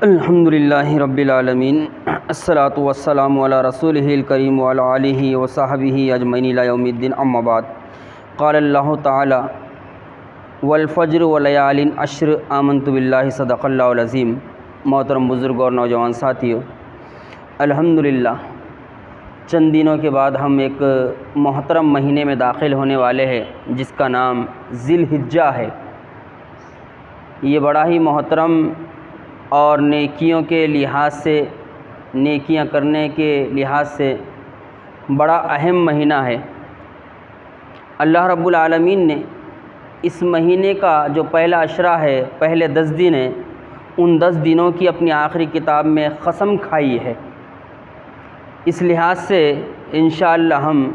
الحمدللہ رب العالمین، الصلاۃ والسلام علی رسولہ الکریم وعلی آلہ وصحبہ اجمعین الی یوم الدین، اما بعد۔ قال اللہ تعالی والفجر ولیال عشر آمنت باللہ صدق اللہ العظیم۔ محترم بزرگ اور نوجوان ساتھیو، الحمدللہ چند دنوں کے بعد ہم ایک محترم مہینے میں داخل ہونے والے ہیں جس کا نام ذی الحجہ ہے۔ یہ بڑا ہی محترم اور نیکیوں کے لحاظ سے، نیکیاں کرنے کے لحاظ سے بڑا اہم مہینہ ہے۔ اللہ رب العالمین نے اس مہینے کا جو پہلا عشرہ ہے، پہلے 10 دن ہیں، ان 10 دنوں کی اپنی آخری کتاب میں قسم کھائی ہے۔ اس لحاظ سے انشاءاللہ ہم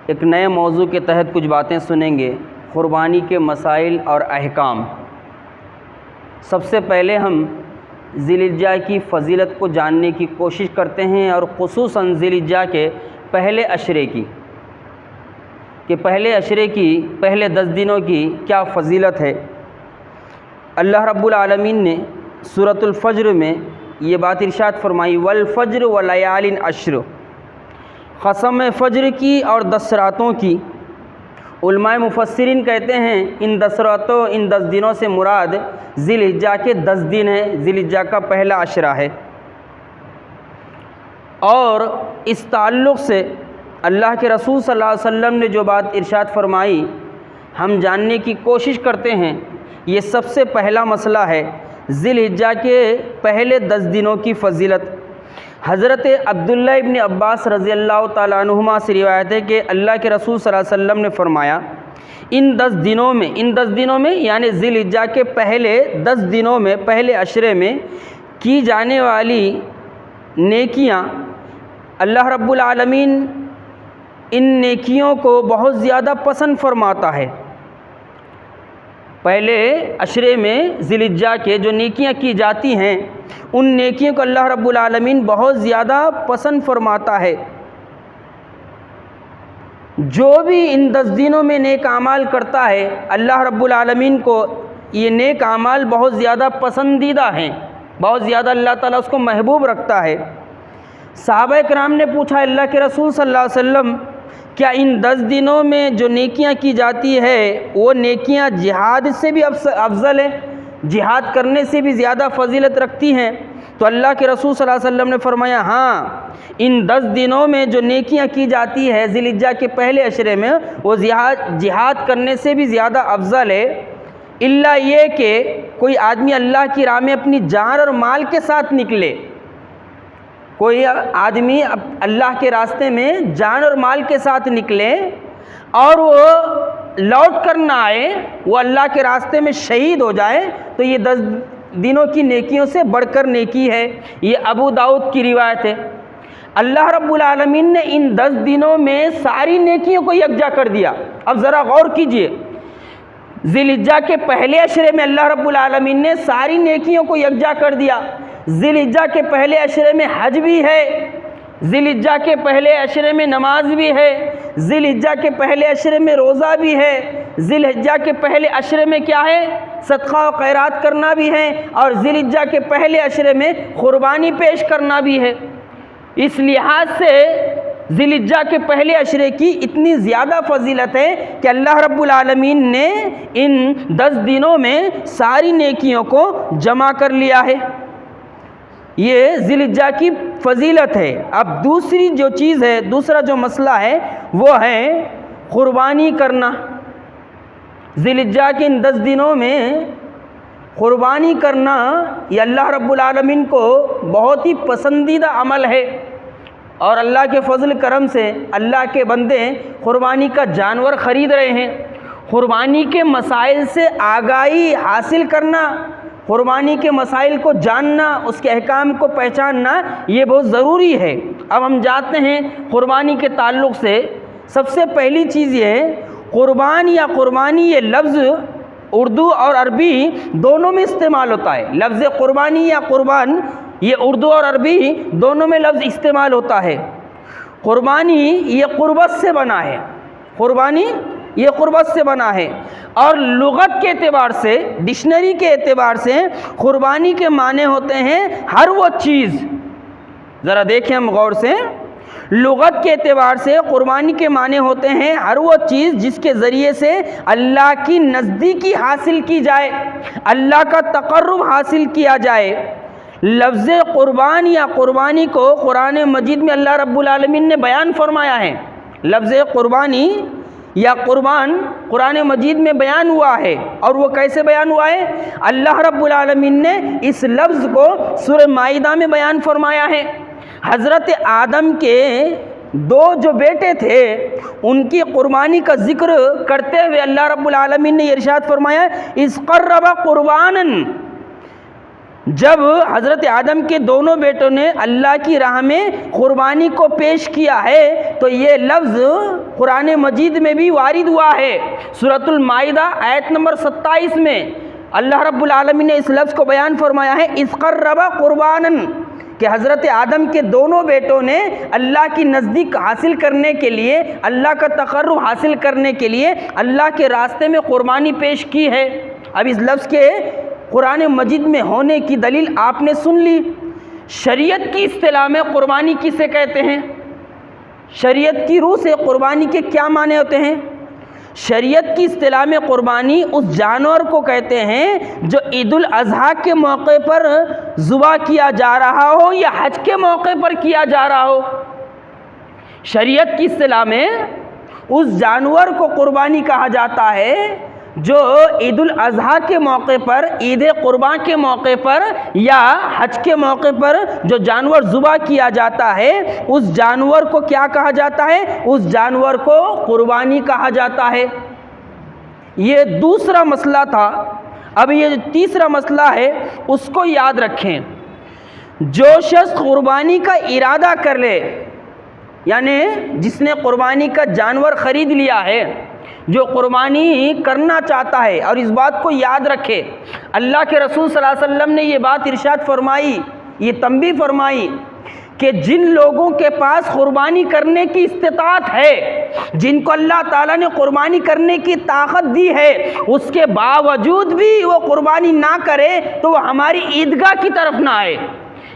ایک نئے موضوع کے تحت کچھ باتیں سنیں گے، قربانی کے مسائل اور احکام۔ سب سے پہلے ہم ذی الحجہ کی فضیلت کو جاننے کی کوشش کرتے ہیں، اور خصوصاً ذی الحجہ کے پہلے عشرے کی، کہ پہلے عشرے کی، پہلے 10 دنوں کی کیا فضیلت ہے۔ اللہ رب العالمین نے سورۃ الفجر میں یہ بات ارشاد فرمائی، والفجر ولیال عشر، قسم فجر کی اور 10 راتوں کی۔ علماء مفسرین کہتے ہیں ان 10 راتوں، ان 10 دنوں سے مراد ذی الحجہ کے 10 دن ہیں، ذی الحجہ کا پہلا عشرہ ہے۔ اور اس تعلق سے اللہ کے رسول صلی اللہ علیہ وسلم نے جو بات ارشاد فرمائی ہم جاننے کی کوشش کرتے ہیں۔ یہ سب سے پہلا مسئلہ ہے ذی الحجہ کے پہلے 10 دنوں کی فضیلت۔ حضرت عبداللہ ابن عباس رضی اللہ تعالیٰ عنہما سے روایت ہے کہ اللہ کے رسول صلی اللہ علیہ وسلم نے فرمایا، ان 10 دنوں میں یعنی ذی الحجہ کے پہلے 10 دنوں میں، پہلے عشرے میں کی جانے والی نیکیاں، اللہ رب العالمین ان نیکیوں کو بہت زیادہ پسند فرماتا ہے۔ پہلے عشرے میں ذی الحجہ کے جو نیکیاں کی جاتی ہیں، ان نیکیوں کو اللہ رب العالمین بہت زیادہ پسند فرماتا ہے۔ جو بھی ان 10 دنوں میں نیک اعمال کرتا ہے، اللہ رب العالمین کو یہ نیک اعمال بہت زیادہ پسندیدہ ہیں، بہت زیادہ اللہ تعالیٰ اس کو محبوب رکھتا ہے۔ صحابہ کرام نے پوچھا، اللہ کے رسول صلی اللہ علیہ وسلم، کیا ان 10 دنوں میں جو نیکیاں کی جاتی ہے وہ نیکیاں جہاد سے بھی افضل ہیں، جہاد کرنے سے بھی زیادہ فضیلت رکھتی ہیں؟ تو اللہ کے رسول صلی اللہ علیہ وسلم نے فرمایا، ہاں، ان 10 دنوں میں جو نیکیاں کی جاتی ہے ذی الحجہ کے پہلے عشرے میں، وہ جہاد کرنے سے بھی زیادہ افضل ہے، الا یہ کہ کوئی آدمی اللہ کی راہ میں اپنی جان اور مال کے ساتھ نکلے، کوئی آدمی اللہ کے راستے میں جان اور مال کے ساتھ نکلے اور وہ لوٹ کر نہ آئے، وہ اللہ کے راستے میں شہید ہو جائے، تو یہ 10 دنوں کی نیکیوں سے بڑھ کر نیکی ہے۔ یہ ابو داؤد کی روایت ہے۔ اللہ رب العالمین نے ان 10 دنوں میں ساری نیکیوں کو یکجا کر دیا۔ اب ذرا غور کیجئے، ذی الحجہ کے پہلے عشرے میں اللہ رب العالمین نے ساری نیکیوں کو یکجا کر دیا۔ ذی الحجہ کے پہلے عشرے میں حج بھی ہے، ذی الحجہ کے پہلے عشرے میں نماز بھی ہے، ذی الحجہ کے پہلے عشرے میں روزہ بھی ہے، ذی الحجہ کے پہلے عشرے میں کیا ہے؟ صدقہ و خیرات کرنا بھی ہے، اور ذی الحجہ کے پہلے عشرے میں قربانی پیش کرنا بھی ہے۔ اس لحاظ سے ذی الحجہ کے پہلے عشرے کی اتنی زیادہ فضیلت ہے کہ اللہ رب العالمین نے ان 10 دنوں میں ساری نیکیوں کو جمع کر لیا ہے۔ یہ ذی الحجہ کی فضیلت ہے۔ اب دوسری جو چیز ہے، دوسرا جو مسئلہ ہے وہ ہے قربانی کرنا۔ ذی الحجہ کے ان 10 دنوں میں قربانی کرنا یہ اللہ رب العالمین کو بہت ہی پسندیدہ عمل ہے، اور اللہ کے فضل کرم سے اللہ کے بندے قربانی کا جانور خرید رہے ہیں۔ قربانی کے مسائل سے آگاہی حاصل کرنا، قربانی کے مسائل کو جاننا، اس کے احکام کو پہچاننا، یہ بہت ضروری ہے۔ اب ہم جانتے ہیں قربانی کے تعلق سے سب سے پہلی چیز یہ ہے، قربان یا قربانی یہ لفظ اردو اور عربی دونوں میں استعمال ہوتا ہے۔ لفظ قربانی یا قربان یہ اردو اور عربی دونوں میں لفظ استعمال ہوتا ہے۔ قربانی یہ قربت سے بنا ہے، قربانی یہ قربت سے بنا ہے۔ اور لغت کے اعتبار سے، ڈکشنری کے اعتبار سے قربانی کے معنی ہوتے ہیں ہر وہ چیز، ذرا دیکھیں ہم غور سے، لغت کے اعتبار سے قربانی کے معنی ہوتے ہیں ہر وہ چیز جس کے ذریعے سے اللہ کی نزدیکی حاصل کی جائے، اللہ کا تقرب حاصل کیا جائے۔ لفظ قربان یا قربانی کو قرآن مجید میں اللہ رب العالمین نے بیان فرمایا ہے۔ لفظ قربانی یا قربان قرآن مجید میں بیان ہوا ہے، اور وہ کیسے بیان ہوا ہے؟ اللہ رب العالمین نے اس لفظ کو سورہ مائدہ میں بیان فرمایا ہے۔ حضرت آدم کے دو جو بیٹے تھے ان کی قربانی کا ذکر کرتے ہوئے اللہ رب العالمین نے ارشاد فرمایا اذ قرب قربانا، جب حضرت آدم کے دونوں بیٹوں نے اللہ کی راہ میں قربانی کو پیش کیا ہے، تو یہ لفظ قرآن مجید میں بھی وارد ہوا ہے۔ سورۃ المائدہ آیت نمبر 27 میں اللہ رب العالمین نے اس لفظ کو بیان فرمایا ہے اذ قرب قربانا، کہ حضرت آدم کے دونوں بیٹوں نے اللہ کی نزدیک حاصل کرنے کے لیے، اللہ کا تقرب حاصل کرنے کے لیے اللہ کے راستے میں قربانی پیش کی ہے۔ اب اس لفظ کے قرآن مجید میں ہونے کی دلیل آپ نے سن لی۔ شریعت کی اصطلاح میں قربانی کسے کہتے ہیں؟ شریعت کی روح سے قربانی کے کیا معنی ہوتے ہیں؟ شریعت کی اصطلاح میں قربانی اس جانور کو کہتے ہیں جو عید الاضحیٰ کے موقع پر ذبح کیا جا رہا ہو یا حج کے موقع پر کیا جا رہا ہو۔ شریعت کی اصطلاح میں اس جانور کو قربانی کہا جاتا ہے جو عید الاضحیٰ کے موقع پر، عید قرباں کے موقع پر یا حج کے موقع پر جو جانور ذبح کیا جاتا ہے، اس جانور کو کیا کہا جاتا ہے؟ اس جانور کو قربانی کہا جاتا ہے۔ یہ دوسرا مسئلہ تھا۔ اب یہ جو تیسرا مسئلہ ہے اس کو یاد رکھیں۔ جو شخص قربانی کا ارادہ کر لے، یعنی جس نے قربانی کا جانور خرید لیا ہے، جو قربانی کرنا چاہتا ہے، اور اس بات کو یاد رکھے اللہ کے رسول صلی اللہ علیہ وسلم نے یہ بات ارشاد فرمائی، یہ تنبیہ فرمائی کہ جن لوگوں کے پاس قربانی کرنے کی استطاعت ہے، جن کو اللہ تعالیٰ نے قربانی کرنے کی طاقت دی ہے، اس کے باوجود بھی وہ قربانی نہ کرے تو وہ ہماری عیدگاہ کی طرف نہ آئے۔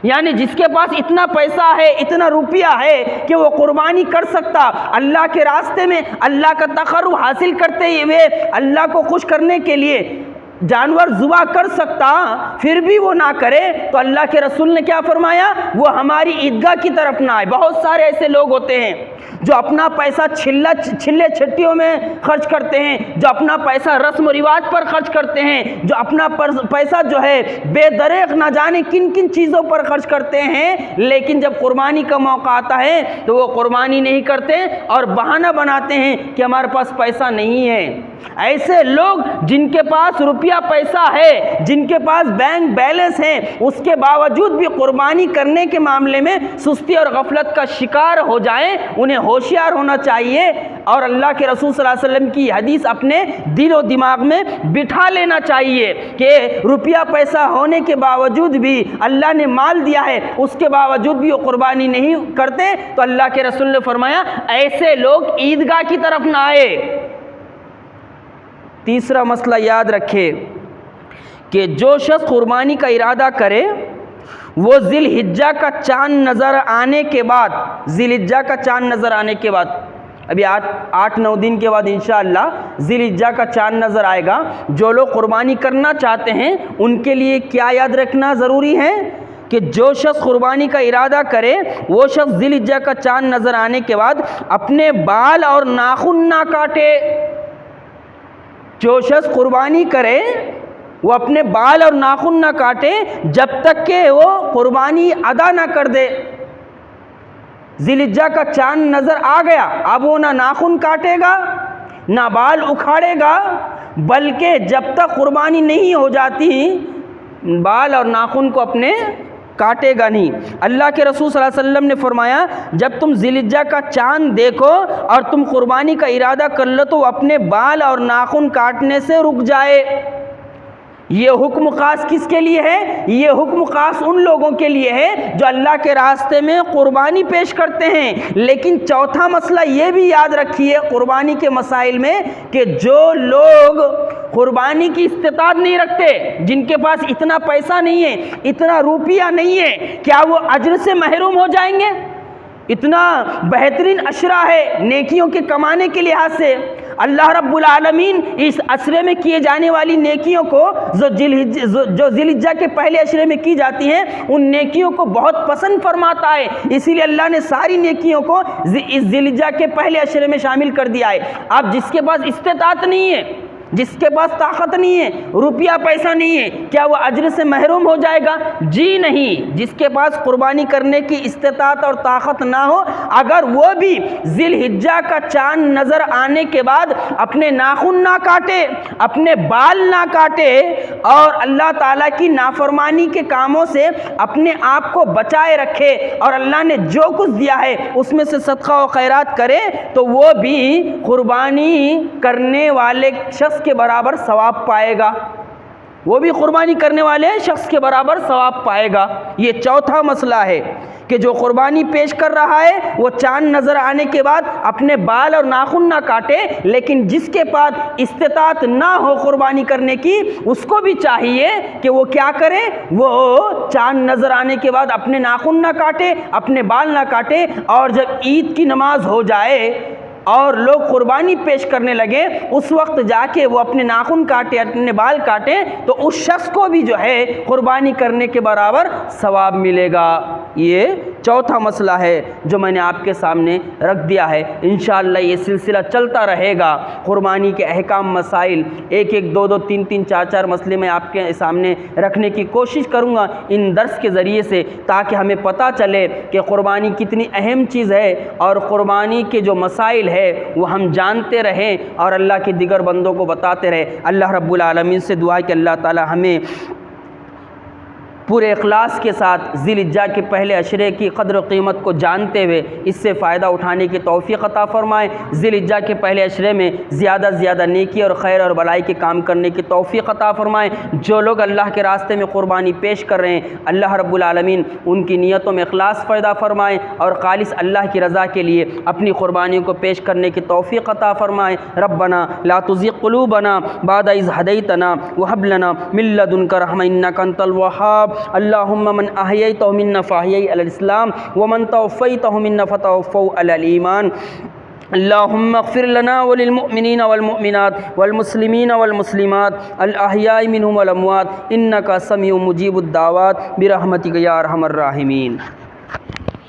یعنی جس کے پاس اتنا پیسہ ہے، اتنا روپیہ ہے کہ وہ قربانی کر سکتا، اللہ کے راستے میں اللہ کا تقرب حاصل کرتے ہوئے اللہ کو خوش کرنے کے لیے جانور ذبح کر سکتا، پھر بھی وہ نہ کرے تو اللہ کے رسول نے کیا فرمایا؟ وہ ہماری عیدگاہ کی طرف نہ آئے۔ بہت سارے ایسے لوگ ہوتے ہیں جو اپنا پیسہ چھلے چھٹیوں میں خرچ کرتے ہیں، جو اپنا پیسہ رسم و رواج پر خرچ کرتے ہیں، جو اپنا پیسہ جو ہے بے دریغ نہ جانے کن کن چیزوں پر خرچ کرتے ہیں، لیکن جب قربانی کا موقع آتا ہے تو وہ قربانی نہیں کرتے اور بہانہ بناتے ہیں کہ ہمارے پاس پیسہ نہیں ہے۔ ایسے لوگ جن کے پاس روپیہ پیسہ ہے، جن کے پاس بینک بیلنس ہے، اس کے باوجود بھی قربانی کرنے کے معاملے میں سستی اور غفلت کا شکار ہو جائیں، انہیں ہوشیار ہونا چاہیے اور اللہ کے رسول صلی اللہ علیہ وسلم کی حدیث اپنے دل و دماغ میں بٹھا لینا چاہیے کہ روپیہ پیسہ ہونے کے باوجود بھی اللہ نے مال دیا ہے، اس کے باوجود بھی وہ قربانی نہیں کرتے، تو اللہ کے رسول نے فرمایا ایسے لوگ عیدگاہ کی طرف نہ آئے۔ تیسرا مسئلہ یاد رکھے کہ جو شخص قربانی کا ارادہ کرے وہ ذی الحجہ کا چاند نظر آنے کے بعد، ذی الحجہ کا چاند نظر آنے کے بعد، ابھی 8-9 دن کے بعد انشاءاللہ ذی الحجہ کا چاند نظر آئے گا، جو لوگ قربانی کرنا چاہتے ہیں ان کے لیے کیا یاد رکھنا ضروری ہے کہ جو شخص قربانی کا ارادہ کرے وہ شخص ذی الحجہ کا چاند نظر آنے کے بعد اپنے بال اور ناخن نہ کاٹے۔ جو شخص قربانی کرے وہ اپنے بال اور ناخن نہ کاٹے جب تک کہ وہ قربانی ادا نہ کر دے۔ ذی الحجہ کا چاند نظر آ گیا، اب وہ نہ ناخن کاٹے گا نہ بال اکھاڑے گا، بلکہ جب تک قربانی نہیں ہو جاتی بال اور ناخن کو اپنے کاٹے گا نہیں۔ اللہ کے رسول صلی اللہ علیہ وسلم نے فرمایا جب تم ذی الحجہ کا چاند دیکھو اور تم قربانی کا ارادہ کر لو تو اپنے بال اور ناخن کاٹنے سے رک جائے۔ یہ حکم خاص کس کے لیے ہے؟ یہ حکم خاص ان لوگوں کے لیے ہے جو اللہ کے راستے میں قربانی پیش کرتے ہیں۔ لیکن چوتھا مسئلہ یہ بھی یاد رکھیے قربانی کے مسائل میں کہ جو لوگ قربانی کی استطاعت نہیں رکھتے، جن کے پاس اتنا پیسہ نہیں ہے، اتنا روپیہ نہیں ہے، کیا وہ اجر سے محروم ہو جائیں گے؟ اتنا بہترین اشرہ ہے نیکیوں کے کمانے کے لحاظ سے۔ اللہ رب العالمین اس عشرے میں کیے جانے والی نیکیوں کو جو ذی الحجہ کے پہلے عشرے میں کی جاتی ہیں ان نیکیوں کو بہت پسند فرماتا ہے، اسی لیے اللہ نے ساری نیکیوں کو اس ذی الحجہ کے پہلے عشرے میں شامل کر دیا ہے۔ اب جس کے پاس استطاعت نہیں ہے، جس کے پاس طاقت نہیں ہے، روپیہ پیسہ نہیں ہے، کیا وہ اجر سے محروم ہو جائے گا؟ جی نہیں۔ جس کے پاس قربانی کرنے کی استطاعت اور طاقت نہ ہو، اگر وہ بھی ذی الحجہ کا چاند نظر آنے کے بعد اپنے ناخن نہ کاٹے، اپنے بال نہ کاٹے اور اللہ تعالیٰ کی نافرمانی کے کاموں سے اپنے آپ کو بچائے رکھے اور اللہ نے جو کچھ دیا ہے اس میں سے صدقہ و خیرات کرے، تو وہ بھی قربانی کرنے والے شخص کے برابر ثواب پائے گا، وہ بھی قربانی کرنے والے شخص کے برابر ثواب پائے گا۔ یہ چوتھا مسئلہ ہے کہ جو قربانی پیش کر رہا ہے وہ چاند نظر آنے کے بعد اپنے بال اور ناخن نہ کاٹے، لیکن جس کے پاس استطاعت نہ ہو قربانی کرنے کی اس کو بھی چاہیے کہ وہ کیا کرے، وہ چاند نظر آنے کے بعد اپنے ناخن نہ کاٹے، اپنے بال نہ کاٹے، اور جب عید کی نماز ہو جائے اور لوگ قربانی پیش کرنے لگے اس وقت جا کے وہ اپنے ناخن کاٹے، اپنے بال کاٹے، تو اس شخص کو بھی جو ہے قربانی کرنے کے برابر ثواب ملے گا۔ یہ چوتھا مسئلہ ہے جو میں نے آپ کے سامنے رکھ دیا ہے۔ انشاءاللہ یہ سلسلہ چلتا رہے گا، قربانی کے احکام مسائل ایک ایک دو دو تین تین چار چار مسئلے میں آپ کے سامنے رکھنے کی کوشش کروں گا ان درس کے ذریعے سے، تاکہ ہمیں پتہ چلے کہ قربانی کتنی اہم چیز ہے اور قربانی کے جو مسائل ہے وہ ہم جانتے رہیں اور اللہ کے دیگر بندوں کو بتاتے رہیں۔ اللہ رب العالمین سے دعا ہے کہ اللہ تعالی ہمیں پورے اخلاص کے ساتھ ذی الحجہ کے پہلے عشرے کی قدر و قیمت کو جانتے ہوئے اس سے فائدہ اٹھانے کی توفیق عطا فرمائے۔ ذی الحجہ کے پہلے عشرے میں زیادہ سے زیادہ نیکی اور خیر اور بلائی کے کام کرنے کی توفیق عطا فرمائے۔ جو لوگ اللہ کے راستے میں قربانی پیش کر رہے ہیں اللہ رب العالمین ان کی نیتوں میں اخلاص پیدا فرمائے اور خالص اللہ کی رضا کے لیے اپنی قربانیوں کو پیش کرنے کی توفیق عطا فرمائے۔ ربنا لا تزغ قلوبنا بعد إذ هديتنا وهب لنا من لدنك رحمة إنك أنت الوهاب۔ اللهم من أحييته منا فأحيه على الإسلام ومن توفيته منا فتوفه على الإيمان۔ اللهم اغفر لنا وللمؤمنين والمؤمنات والمسلمين والمسلمات الأحياء منهم والأموات إنك سميع مجيب الدعوات برحمتك يا أرحم الراحمين۔